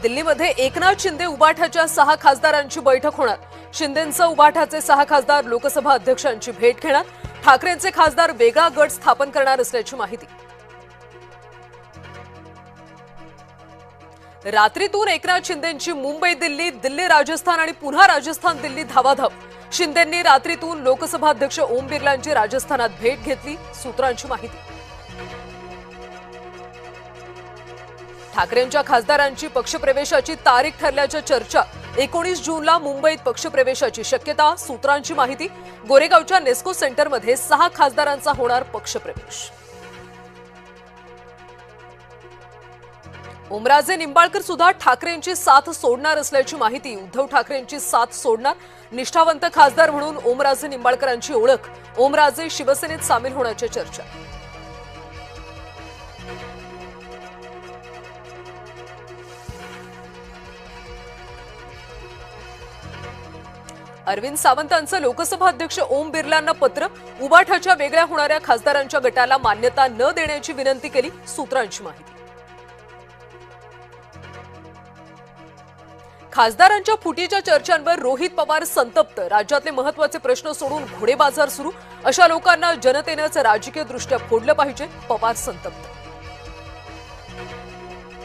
दिल्लीमध्ये एकनाथ शिंदे उबाठाच्या 6 खासदारांची बैठक होणार। शिंदेंचं उबाठाचे 6 खासदार लोकसभा अध्यक्षांची भेट घेणार। ठाकरेंचे खासदार वेगळा गट स्थापन करणार असल्याची माहिती। रात्रीतून एकनाथ शिंदेंची मुंबई दिल्ली, दिल्ली राजस्थान आणि पुन्हा राजस्थान दिल्ली धावाधाव। शिंदेंनी रात्रीतून लोकसभा अध्यक्ष ओम बिर्लांची राजस्थानात भेट घेतली, सूत्रांची माहिती। ठाकरेंच्या खासदारांची पक्षप्रवेशाची तारीख ठरल्याच्या चर्चा। 19 जूनला मुंबईत पक्षप्रवेशाची शक्यता, सूत्रांची माहिती। गोरेगावच्या नेस्को सेंटरमध्ये 6 खासदारांचा होणार पक्षप्रवेश। ओमराजे निंबाळकर सुद्धा ठाकरेंची साथ सोडणार असल्याची माहिती। उद्धव ठाकरेंची साथ सोडणार। निष्ठावंत खासदार म्हणून ओमराजे निंबाळकरांची ओळख। ओमराजे शिवसेनेत सामील होण्याची चर्चा। अरविंद सावंतांचं लोकसभा अध्यक्ष ओम बिर्लांना पत्र। उबाठाच्या वेगळ्या होणाऱ्या खासदारांच्या गटाला मान्यता न देण्याची विनंती केली, सूत्रांची माहिती। खासदारांच्या फुटीच्या चर्चांवर रोहित पवार संतप्त। राज्यातले महत्त्वाचे प्रश्न सोडून घोडेबाजार सुरू। अशा लोकांना जनतेनंच राजकीयदृष्ट्या फोडलं पाहिजे, पवार संतप्त।